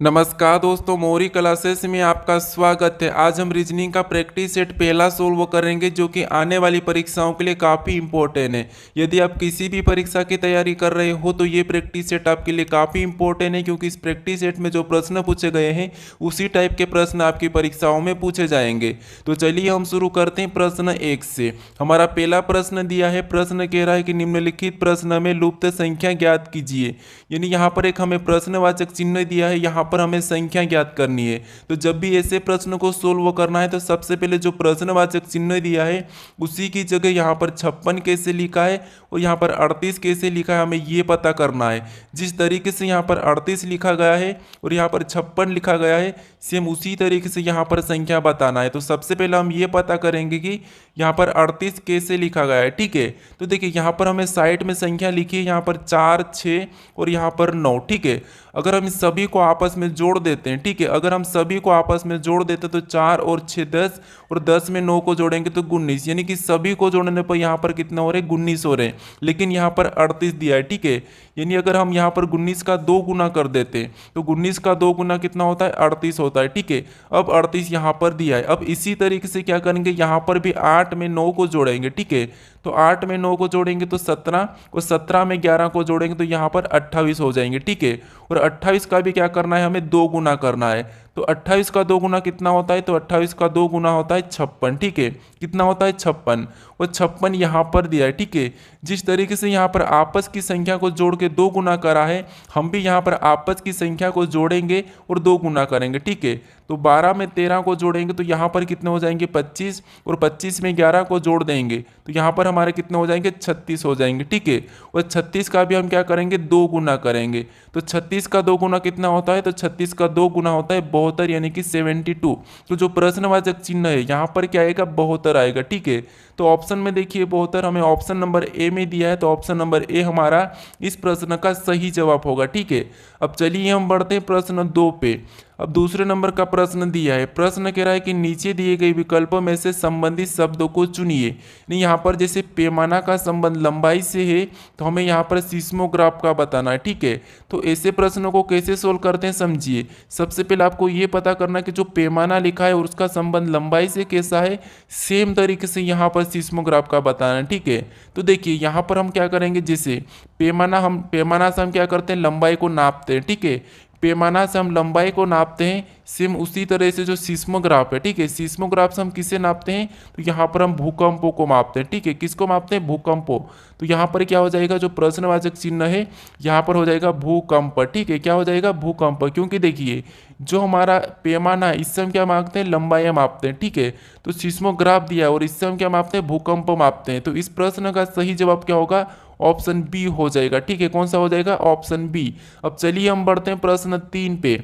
नमस्कार दोस्तों, मोरी क्लासेस में आपका स्वागत है। आज हम रीजनिंग का प्रैक्टिस सेट पहला सोल्व करेंगे जो कि आने वाली परीक्षाओं के लिए काफ़ी इंपॉर्टेंट है। यदि आप किसी भी परीक्षा की तैयारी कर रहे हो तो ये प्रैक्टिस सेट आपके लिए काफ़ी इंपॉर्टेंट है, क्योंकि इस प्रैक्टिस सेट में जो प्रश्न पूछे गए हैं उसी टाइप के प्रश्न आपकी परीक्षाओं में पूछे जाएंगे। तो चलिए हम शुरू करते हैं प्रश्न 1 से। हमारा पहला प्रश्न दिया है, प्रश्न कह रहा है कि निम्नलिखित प्रश्न में लुप्त संख्या ज्ञात कीजिए। यानी यहाँ पर एक हमें प्रश्नवाचक चिन्ह दिया है, यहाँ पर हमें संख्या ज्ञात करनी है। तो जब भी ऐसे प्रश्न को सोल्व करना है तो सबसे पहले जो प्रश्नवाचक चिन्ह दिया है उसी की जगह यहाँ पर 56 कैसे लिखा है और यहाँ पर 38 कैसे लिखा है, हमें ये पता करना है। जिस तरीके से यहाँ पर 38 लिखा गया है और यहाँ पर 56 लिखा गया है, सेम उसी तरीके से यहाँ पर संख्या बताना है। तो सबसे पहले हम ये पता करेंगे कि यहाँ पर 38 कैसे लिखा गया है। ठीक है, तो देखिए यहाँ पर हमें साइड में संख्या लिखी है, यहाँ पर 4, 6 और यहाँ पर 9। ठीक है, अगर हम इस सभी को आपस में जोड़ देते हैं, ठीक है, अगर हम सभी को आपस में जोड़ देते तो 4 और 6 10 और 10 में 9 को जोड़ेंगे तो 19, यानी कि सभी को जोड़ने पर यहाँ पर कितना हो रहे हैं, 19 हो रहे हैं। लेकिन यहाँ पर 38 दिया है। ठीक है, यानी अगर हम यहाँ पर 19 का 2 गुना कर देते हैं तो 19 का 2 गुना कितना होता है, 38 होता है। ठीक है, अब 38 यहाँ पर दिया है। अब इसी तरीके से क्या करेंगे, यहाँ पर भी 8 में 9 को जोड़ेंगे। ठीक है, तो 8 में 9 को जोड़ेंगे तो 17 और 17 में 11 को जोड़ेंगे तो यहाँ पर 28 हो जाएंगे। ठीक है, और 28 का भी क्या करना है, हमें 2 गुना करना है। तो 28 का 2 गुना कितना होता है, तो 28 का 2 गुना होता है 56। ठीक है, कितना होता है, 56, और 56 यहाँ पर दिया है। ठीक है, जिस तरीके से यहाँ पर आपस की संख्या को जोड़ के 2 गुना करा है, हम भी यहाँ पर आपस की संख्या को जोड़ेंगे और 2 गुना करेंगे। ठीक है, तो 12 में 13 को जोड़ेंगे तो यहाँ पर कितने हो जाएंगे, 25, और 25 में 11 को जोड़ देंगे तो यहाँ पर हमारे कितने हो जाएंगे, 36 हो जाएंगे। ठीक है, और 36 का भी हम क्या करेंगे, 2 गुना करेंगे। तो 36 का 2 गुना कितना होता है, तो 36 का 2 गुना होता है 72, यानी कि 72। तो जो प्रश्नवाचक चिन्ह है यहाँ पर क्या आएगा, 72 आएगा। ठीक है, तो ऑप्शन में देखिए 72 हमें ऑप्शन नंबर ए में दिया है, तो ऑप्शन नंबर ए हमारा इस प्रश्न का सही जवाब होगा। ठीक है, अब चलिए हम बढ़ते हैं प्रश्न 2 पे। अब दूसरे नंबर का प्रश्न दिया है, प्रश्न कह रहा है कि नीचे दिए गए विकल्पों में से संबंधित शब्दों को चुनिए। नहीं, यहाँ पर जैसे पैमाना का संबंध लंबाई से है तो हमें यहाँ पर सिस्मोग्राफ का बताना है। ठीक है, तो ऐसे प्रश्नों को कैसे सोल्व करते हैं समझिए। सबसे पहले आपको ये पता करना है कि जो पैमाना लिखा है और उसका संबंध लंबाई से कैसा है, सेम तरीके से यहाँ पर सिस्मोग्राफ का बताना है। ठीक है, तो देखिए यहाँ पर हम क्या करेंगे, जैसे पैमाना से हम क्या करते हैं, लंबाई को नापते हैं। ठीक है, पैमाना से हम लंबाई को नापते हैं, सेम उसी तरह से जो सिस्मोग्राफ है, ठीक है, सिस्मोग्राफ से हम किसे नापते हैं, तो यहाँ पर हम भूकंपों को मापते हैं। ठीक है, किसको मापते हैं, भूकंपों। तो यहाँ पर क्या हो जाएगा, जो प्रश्नवाचक चिन्ह है यहाँ पर हो जाएगा भूकंप। ठीक है, क्या हो जाएगा, भूकंप, क्योंकि देखिए जो हमारा पैमाना है इससे हम क्या मापते हैं, लंबाई मापते हैं। ठीक है, तो सिस्मोग्राफ दिया है और इससे हम क्या मापते हैं, भूकंप मापते हैं। तो इस प्रश्न का सही जवाब क्या होगा, ऑप्शन बी हो जाएगा। ठीक है, कौन सा हो जाएगा, ऑप्शन बी। अब चलिए हम बढ़ते हैं प्रश्न 3 पे।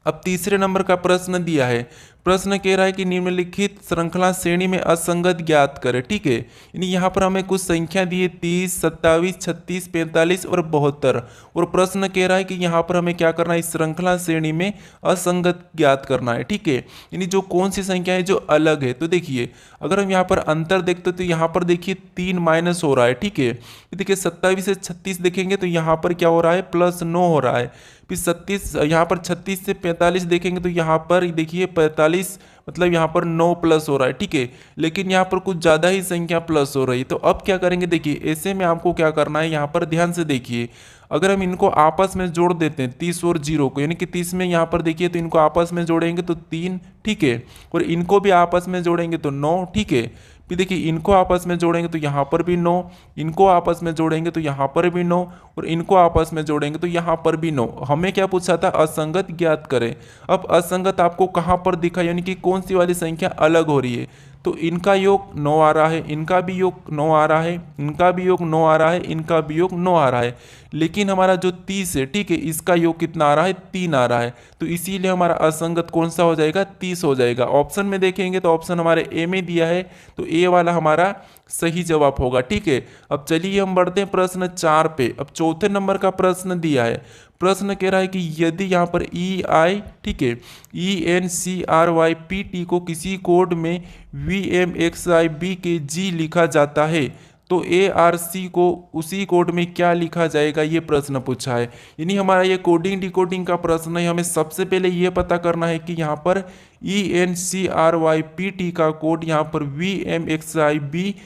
अब तीसरे नंबर का प्रश्न दिया है, प्रश्न कह रहा है कि निम्नलिखित श्रृंखला श्रेणी में असंगत ज्ञात करें। ठीक है, यानी यहाँ पर हमें कुछ संख्या दी है 30, 27, 36, 45 और 72, और प्रश्न कह रहा है कि यहाँ पर हमें क्या करना है, इस श्रृंखला श्रेणी में असंगत ज्ञात करना है। ठीक है, यानी जो कौन सी संख्या है जो अलग है। तो देखिए अगर हम यहाँ पर अंतर देखते तो यहाँ पर देखिए 3 माइनस हो रहा है। ठीक है, देखिए 27 से 36 देखेंगे तो यहाँ पर क्या हो रहा है, +9 हो रहा है। फिर 36 यहाँ पर 36 से 45 देखेंगे तो यहाँ पर देखिए 45, मतलब यहाँ पर 9 प्लस हो रहा है। ठीक है, लेकिन यहाँ पर कुछ ज़्यादा ही संख्या प्लस हो रही है। तो अब क्या करेंगे, देखिए ऐसे में आपको क्या करना है, यहाँ पर ध्यान से देखिए, अगर हम इनको आपस में जोड़ देते हैं 30 और 0 को, यानी कि 30 में यहाँ पर देखिए तो इनको आपस में जोड़ेंगे तो 3। ठीक है, और इनको भी आपस में जोड़ेंगे तो 9। ठीक है, फिर देखिए इनको आपस में जोड़ेंगे तो यहाँ पर भी 9, इनको आपस में जोड़ेंगे तो यहाँ पर भी 9, और इनको आपस में जोड़ेंगे तो यहाँ पर भी 9। हमें क्या पूछा था, असंगत ज्ञात करें। अब असंगत आपको कहाँ पर दिखा, यानी कि कौन सी वाली संख्या अलग हो रही है। तो इनका योग 9 आ रहा है, इनका भी योग 9 आ रहा है, इनका भी योग 9 आ रहा है, इनका भी योग 9 आ रहा है, लेकिन हमारा जो 30 है, ठीक है, इसका योग कितना आ रहा है, 3 आ रहा है। तो इसीलिए हमारा असंगत कौन सा हो जाएगा, 30 हो जाएगा। ऑप्शन में देखेंगे तो ऑप्शन हमारे ए में दिया है, तो ए वाला हमारा सही जवाब होगा। ठीक है, अब चलिए हम बढ़ते हैं प्रश्न 4 पे। अब चौथे नंबर का प्रश्न दिया है, प्रश्न कह रहा है कि यदि यहाँ पर EI, ठीक है, ENCRYPT को किसी कोड में VMXIBKG लिखा जाता है तो ARC को उसी कोड में क्या लिखा जाएगा, ये प्रश्न पूछा है। यानी हमारा ये कोडिंग डिकोडिंग का प्रश्न है। हमें सबसे पहले ये पता करना है कि यहाँ पर ENCRYPT का कोड यहाँ पर VMXIBKG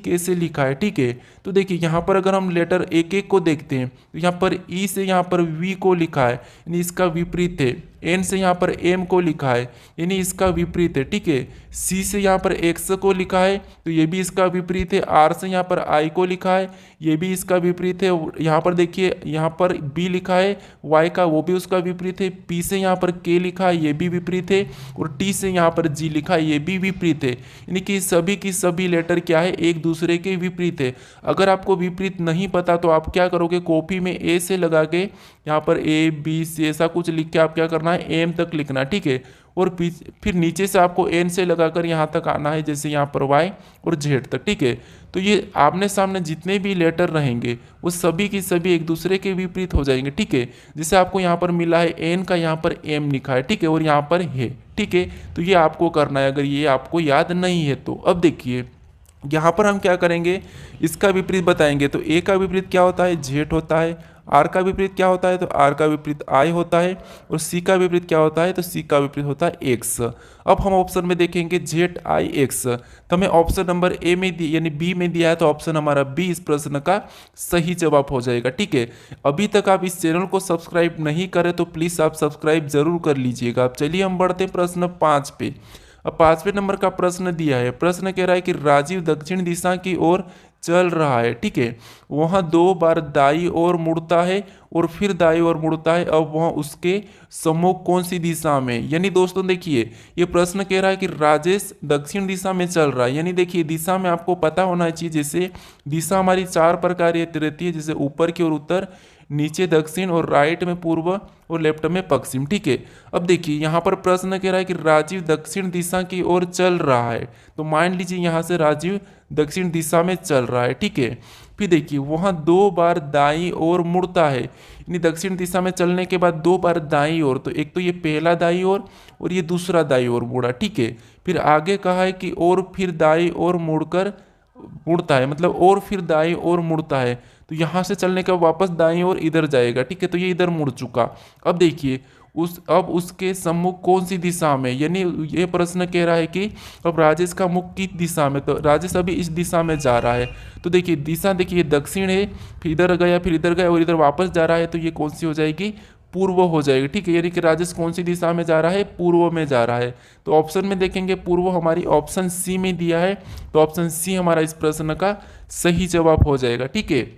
कैसे लिखा है। ठीक है, तो देखिए यहाँ पर अगर हम लेटर एक एक को देखते हैं तो यहाँ पर E से यहाँ पर V को लिखा है, यानी इसका विपरीत है। N से यहाँ पर M को लिखा है, यानी इसका विपरीत है। ठीक है, C से यहाँ पर X को लिखा है तो ये भी इसका विपरीत है। R से यहाँ पर I को लिखा है, ये भी इसका विपरीत है। यहाँ पर देखिए यहाँ पर B लिखा है Y का, वो भी उसका विपरीत है। P से यहाँ पर K लिखा है, ये भी विपरीत है। और T से यहाँ पर G लिखा है, ये भी विपरीत है। यानी कि सभी की सभी लेटर क्या है, एक दूसरे के विपरीत है। अगर आपको विपरीत नहीं पता तो आप क्या करोगे, कॉपी में A से लगा के यहाँ पर ABC ऐसा कुछ लिख के आप क्या करना है, M तक लिखना। ठीक है, और फिर नीचे से आपको N से लगाकर यहाँ तक आना है, जैसे यहाँ पर Y और Z तक। ठीक है, तो ये आमने सामने जितने भी लेटर रहेंगे वो सभी की सभी एक दूसरे के विपरीत हो जाएंगे। ठीक है, जैसे आपको यहाँ पर मिला है N का यहाँ पर M लिखा है। ठीक है, और यहाँ पर है। ठीक है, तो ये आपको करना है अगर ये आपको याद नहीं है तो। अब देखिए यहाँ पर हम क्या करेंगे, इसका विपरीत बताएंगे। तो A का विपरीत क्या होता है, Z होता है। R का विपरीत क्या होता है, तो R का विपरीत I होता है। और C का विपरीत क्या होता है, तो C का विपरीत होता है X। अब हम ऑप्शन में देखेंगे ZIX, तो हमें ऑप्शन नंबर A में यानी B में दिया है, तो ऑप्शन हमारा B इस प्रश्न का सही जवाब हो जाएगा। ठीक है, अभी तक आप इस चैनल को सब्सक्राइब नहीं करें तो प्लीज़ आप सब्सक्राइब जरूर कर लीजिएगा। अब चलिए हम बढ़ते हैं प्रश्न 5 पे। अब 5वें नंबर का प्रश्न दिया है। प्रश्न कह रहा है कि राजीव दक्षिण दिशा की ओर चल रहा है। ठीक है, वहाँ 2 बार दाई ओर मुड़ता है और फिर दाई ओर मुड़ता है। अब वहाँ उसके सम्मुख कौन सी दिशा में, यानी दोस्तों देखिए ये प्रश्न कह रहा है कि राजेश दक्षिण दिशा में चल रहा है। यानी देखिए दिशा में आपको पता होना चाहिए, जैसे दिशा हमारी 4 प्रकार रहती है, जैसे ऊपर की ओर उत्तर, नीचे दक्षिण, और राइट में पूर्व, और लेफ्ट में पश्चिम। ठीक है, अब देखिए यहाँ पर प्रश्न कह रहा है कि राजीव दक्षिण दिशा की ओर चल रहा है, तो मान लीजिए यहाँ से राजीव दक्षिण दिशा में चल रहा है। ठीक है, फिर देखिए वहाँ 2 बार दाईं ओर मुड़ता है, यानी दक्षिण दिशा में चलने के बाद 2 बार दाईं ओर, तो एक तो ये पहला दाईं ओर और ये दूसरा दाईं ओर मुड़ा। ठीक है, फिर आगे कहा है कि और फिर दाईं ओर मुड़कर मुड़ता है, मतलब और फिर दाईं ओर मुड़ता है, तो यहाँ से चलने का वापस दाईं ओर इधर जाएगा। ठीक है, तो ये इधर मुड़ चुका। अब देखिए अब उसके सम्मुख कौन सी दिशा में, यानी ये प्रश्न कह रहा है कि अब राजेश का मुख किस दिशा में, तो राजेश अभी इस दिशा में जा रहा है। तो देखिए दिशा देखिए दक्षिण है, फिर इधर गया, फिर इधर गया और इधर वापस जा रहा है, तो ये कौन सी हो जाएगी, पूर्व हो जाएगी। ठीक है, यानी कि राजेश कौन सी दिशा में जा रहा है, पूर्व में जा रहा है। तो ऑप्शन में देखेंगे पूर्व हमारी ऑप्शन सी में दिया है, तो ऑप्शन सी हमारा इस प्रश्न का सही जवाब हो जाएगा। ठीक है,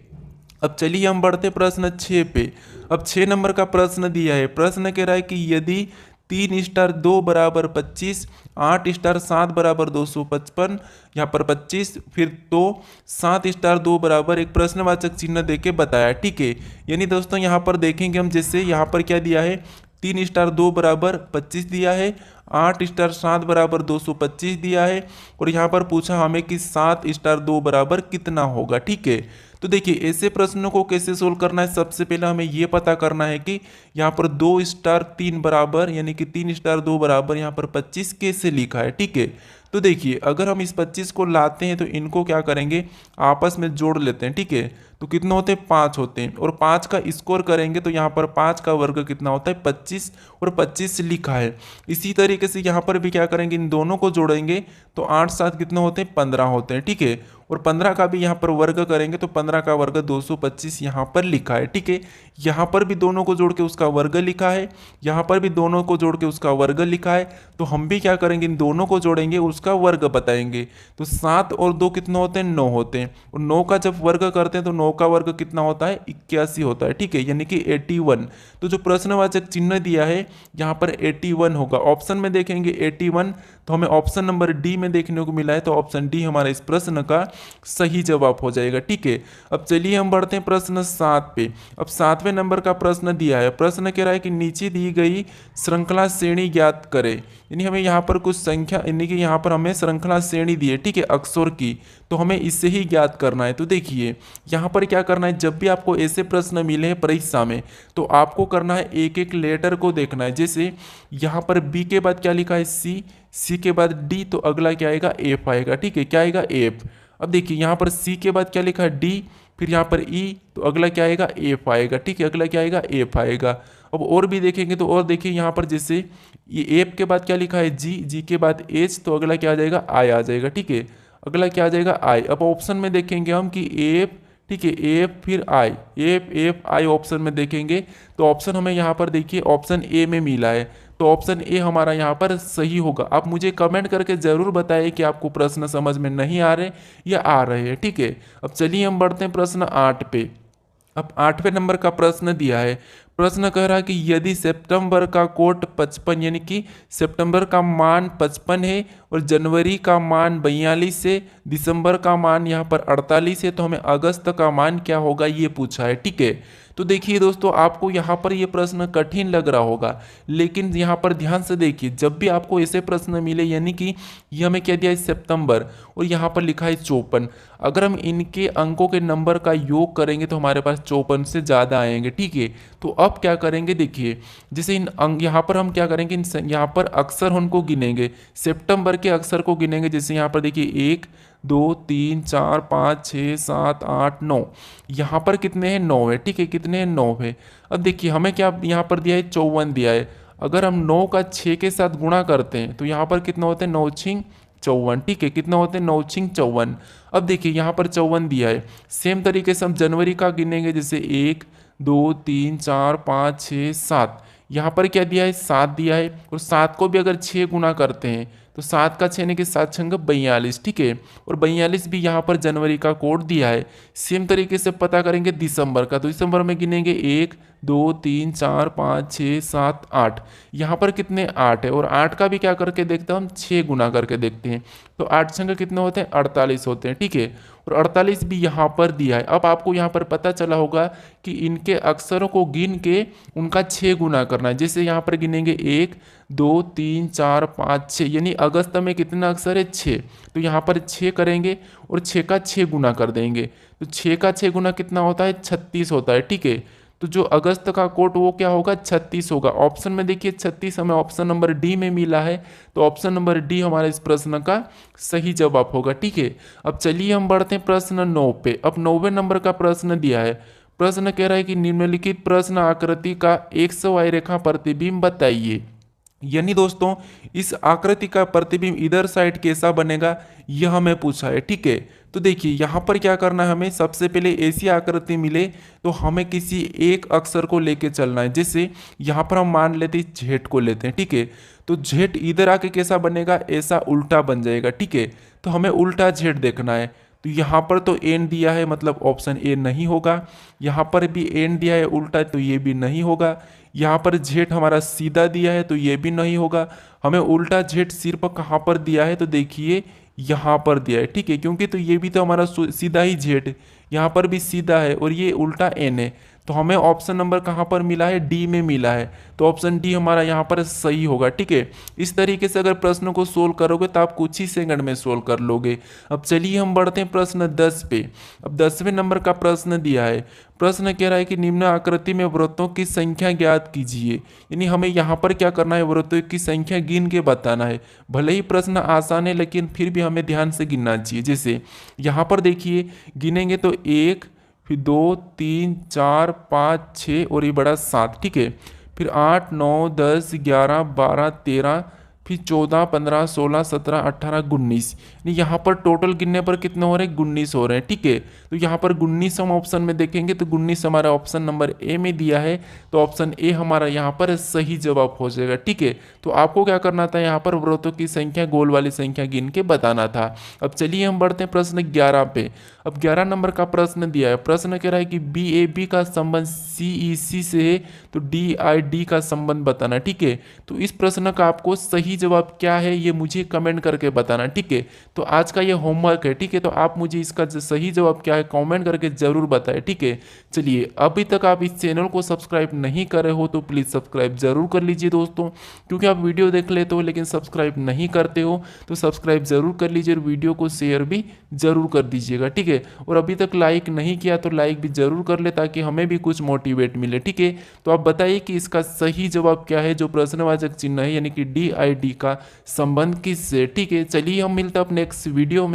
अब चलिए हम बढ़ते प्रश्न 6 पे। अब 6 नंबर का प्रश्न दिया है। प्रश्न कह रहा है कि यदि 3 स्टार 2 बराबर 25, 8 स्टार 7 बराबर 255, यहाँ पर 25, फिर तो 7 स्टार 2 बराबर एक प्रश्नवाचक चिन्ह देके बताया। ठीक है, यानी दोस्तों यहाँ पर देखेंगे हम, जैसे यहाँ पर क्या दिया है, 3 स्टार 2 बराबर 25 दिया है, 8 स्टार 7 बराबर 225 दिया है, और यहाँ पर पूछा हमें कि 7 स्टार 2 बराबर कितना होगा। ठीक है, तो देखिए ऐसे प्रश्नों को कैसे सोल्व करना है, सबसे पहले हमें ये पता करना है कि यहाँ पर 2 स्टार 3 बराबर, यानी कि 3 स्टार 2 बराबर यहाँ पर 25 कैसे लिखा है। ठीक है, तो देखिए अगर हम इस 25 को लाते हैं तो इनको क्या करेंगे, आपस में जोड़ लेते हैं। ठीक है, तो कितने होते हैं, 5 होते हैं, और 5 का स्कोर करेंगे तो यहाँ पर 5 का वर्ग कितना होता है, 25, और 25 लिखा है। इसी तरीके से यहाँ पर भी क्या करेंगे, इन दोनों को जोड़ेंगे तो 8 7 कितने होते हैं, 15 होते हैं। ठीक है, और 15 का भी यहाँ पर वर्ग करेंगे तो 15 का वर्ग 225 यहाँ पर लिखा है। ठीक है, यहाँ पर भी दोनों को जोड़ के उसका वर्ग लिखा है, यहाँ पर भी दोनों को जोड़ के उसका वर्ग लिखा है, तो हम भी क्या करेंगे, इन दोनों को जोड़ेंगे, उसका वर्ग बताएंगे। तो 7 और 2 कितने होते हैं, 9 होते हैं, और 9 का जब वर्ग करते हैं तो 9 का वर्ग कितना होता है, 81 होता है। ठीक है, यानी कि 81। तो जो प्रश्नवाचक चिन्ह दिया है यहाँ पर 81 होगा। ऑप्शन में देखेंगे 81, तो हमें ऑप्शन नंबर डी में देखने को मिला है, तो ऑप्शन डी हमारा इस प्रश्न का सही जवाब हो जाएगा। ठीक है, अब चलिए हम बढ़ते हैं प्रश्न 7 पे। अब 7वें नंबर का प्रश्न दिया है। प्रश्न कह रहा है कि नीचे दी गई श्रृंखला श्रेणी ज्ञात करें, यानी हमें यहाँ पर कुछ संख्या, यानी कि यहाँ पर हमें श्रृंखला श्रेणी दी है। ठीक है, अक्षर की, तो हमें इससे ही ज्ञात करना है। तो देखिए यहाँ पर क्या करना है, जब भी आपको ऐसे प्रश्न मिले हैं परीक्षा में तो आपको करना है एक एक लेटर को देखना है। जैसे यहाँ पर बी के बाद क्या लिखा है, सी, सी के बाद डी, तो अगला क्या आएगा, एफ आएगा। ठीक है, क्या आएगा, एफ। अब देखिए यहाँ पर सी के बाद क्या लिखा है डी, फिर यहाँ पर ई, तो अगला क्या आएगा एफ आएगा। ठीक है, अगला क्या आएगा एफ आएगा। अब और भी देखेंगे तो और देखिए यहाँ पर जैसे ये एफ के बाद क्या लिखा है जी, जी के बाद एच, तो अगला क्या आ जाएगा आई आ जाएगा। ठीक है, अगला क्या आ जाएगा आई। अब ऑप्शन में देखेंगे हम कि एफ, ठीक है एफ फिर आई, एफ एफ आई ऑप्शन में देखेंगे तो ऑप्शन हमें यहाँ पर देखिए ऑप्शन ए में मिला है, तो ऑप्शन ए हमारा यहाँ पर सही होगा। आप मुझे कमेंट करके जरूर बताइए कि आपको प्रश्न समझ में नहीं आ रहे या आ रहे हैं। ठीक है, अब चलिए हम बढ़ते हैं प्रश्न 8 पे। अब 8वें नंबर का प्रश्न दिया है। प्रश्न कह रहा है कि यदि सितंबर का कोट 55 यानी कि सितंबर का मान 55 है और जनवरी का मान 42 है, दिसंबर का मान यहाँ पर 48 है, तो हमें अगस्त का मान क्या होगा ये पूछा है। ठीक है, तो देखिए दोस्तों आपको यहाँ पर ये प्रश्न कठिन लग रहा होगा, लेकिन यहाँ पर ध्यान से देखिए जब भी आपको ऐसे प्रश्न मिले यानी कि ये हमें क्या दिया है सितंबर और यहाँ पर लिखा है 54, अगर हम इनके अंकों के नंबर का योग करेंगे तो हमारे पास 54 से ज़्यादा आएंगे। ठीक है, तो अब क्या करेंगे देखिए, जैसे इन अंक यहाँ पर हम क्या करेंगे, यहाँ पर अक्षर उनको गिनेंगे, सितंबर के अक्षर को गिनेंगे। जैसे यहाँ पर देखिए 1 2 3 4 5 6 7 8 9, यहाँ पर कितने हैं 9 है। ठीक है, कितने हैं 9 है। अब देखिए हमें क्या यहाँ पर दिया है 54 दिया है, अगर हम 9 का 6 के साथ गुणा करते हैं तो यहाँ पर कितना होते हैं 9 छिंग 54। ठीक है, कितना होते हैं 9 छिंग 54। अब देखिए यहाँ पर 54 दिया है, सेम तरीके से हम जनवरी का गिनेंगे, जैसे 1 2 3 4 5 6 7, यहाँ पर क्या दिया है 7 दिया है, और 7 को भी अगर 6 गुना करते हैं तो 7 का 6 यानी कि 7 छंग 42। ठीक है, और 42 भी यहाँ पर जनवरी का कोड दिया है। सेम तरीके से पता करेंगे दिसंबर का, तो दिसंबर में गिनेंगे 1 2 3 4 5 6 7 8, यहाँ पर कितने 8 है, और 8 का भी क्या करके देखते हैं हम 6 गुना करके देखते हैं, तो 8 छंग कितने होते हैं 48 होते हैं। ठीक है, और 48 भी यहाँ पर दिया है। अब आपको यहाँ पर पता चला होगा कि इनके अक्षरों को गिन के उनका 6 गुना करना है। जैसे यहाँ पर गिनेंगे 1 2 3 4 5 6, यानी अगस्त में कितना अक्षर है 6, तो यहाँ पर 6 करेंगे और 6 का 6 गुना कर देंगे, तो 6 का 6 गुना कितना होता है 36 होता है। ठीक है, तो जो अगस्त का कोट वो क्या होगा 36 होगा। ऑप्शन में देखिए 36 हमें ऑप्शन नंबर डी में मिला है, तो ऑप्शन नंबर डी हमारे इस प्रश्न का सही जवाब होगा। ठीक है, अब चलिए हम बढ़ते हैं प्रश्न 9 पे। अब 9वें नंबर का प्रश्न दिया है। प्रश्न कह रहा है कि निम्नलिखित प्रश्न आकृति का 100 रेखा प्रतिबिंब बताइए। यानी दोस्तों इस आकृति का प्रतिबिंब इधर साइड कैसा बनेगा यह हमें पूछा है। ठीक है, तो देखिए यहाँ पर क्या करना है, हमें सबसे पहले ऐसी आकृति मिले तो हमें किसी एक अक्षर को लेके चलना है। जैसे यहाँ पर हम मान लेते हैं जेड को लेते हैं। ठीक है, तो जेड इधर आके कैसा बनेगा, ऐसा उल्टा बन जाएगा। ठीक है, तो हमें उल्टा जेड देखना है, तो यहाँ पर तो एन दिया है मतलब ऑप्शन ए नहीं होगा, यहाँ पर भी एन दिया है उल्टा तो ये भी नहीं होगा, यहाँ पर जेड हमारा सीधा दिया है तो ये भी नहीं होगा। हमें उल्टा जेड सिर्फ कहाँ पर दिया है, तो देखिए यहाँ पर दिया है। ठीक है, क्योंकि तो ये भी तो हमारा सीधा ही जेड, यहाँ पर भी सीधा है और ये उल्टा एन है, तो हमें ऑप्शन नंबर कहाँ पर मिला है डी में मिला है, तो ऑप्शन डी हमारा यहाँ पर सही होगा। ठीक है, इस तरीके से अगर प्रश्न को सोल्व करोगे तो आप कुछ ही सेकंड में सोल्व कर लोगे। अब चलिए हम बढ़ते हैं प्रश्न 10 पे। अब 10वें नंबर का प्रश्न दिया है। प्रश्न कह रहा है कि निम्न आकृति में वृत्तों की संख्या ज्ञात कीजिए, यानी हमें यहाँ पर क्या करना है वृत्तों की संख्या गिन के बताना है। भले ही प्रश्न आसान है लेकिन फिर भी हमें ध्यान से गिनना चाहिए। जैसे यहाँ पर देखिए गिनेंगे तो 1 फिर 2 3 4 5 6 और ये बड़ा 7। ठीक है, फिर 8 9 10 11 12 13 फिर 14 15 16 17 18 19, यहाँ पर टोटल गिनने पर कितने हो रहे हैं 19 हो रहे हैं। ठीक है, तो यहाँ पर 19 हम ऑप्शन में देखेंगे तो 19 हमारा ऑप्शन नंबर ए में दिया है, तो ऑप्शन ए हमारा यहाँ पर सही जवाब हो जाएगा। ठीक है, तो आपको क्या करना था यहाँ पर वृत्तों की संख्या गोल वाली संख्या गिन के बताना था। अब चलिए हम बढ़ते हैं प्रश्न 11 पे। अब 11 नंबर का प्रश्न दिया है। प्रश्न कह रहा है कि बी ए बी का संबंध सी ई सी से है तो डी आई डी का संबंध बताना। ठीक है, तो इस प्रश्न का आपको सही जवाब क्या है ये मुझे कमेंट करके बताना। ठीक है, तो आज का ये होमवर्क है। ठीक है, तो आप मुझे इसका सही जवाब क्या है कमेंट करके जरूर बताएं। ठीक है, चलिए अभी तक आप इस चैनल को सब्सक्राइब नहीं करे हो तो प्लीज़ सब्सक्राइब जरूर कर लीजिए दोस्तों, क्योंकि आप वीडियो देख लेते हो लेकिन सब्सक्राइब नहीं करते हो, तो सब्सक्राइब जरूर कर लीजिए और वीडियो को शेयर भी जरूर कर दीजिएगा। ठीक है, और अभी तक लाइक नहीं किया तो लाइक भी जरूर कर ले ताकि हमें भी कुछ मोटिवेट मिले। ठीक है, तो आप बताइए कि इसका सही जवाब क्या है जो प्रश्नवाचक चिन्ह है यानी कि डी आई डी का संबंध किससे। ठीक है, चलिए हम मिलते हैं अपने नेक्स्ट वीडियो में।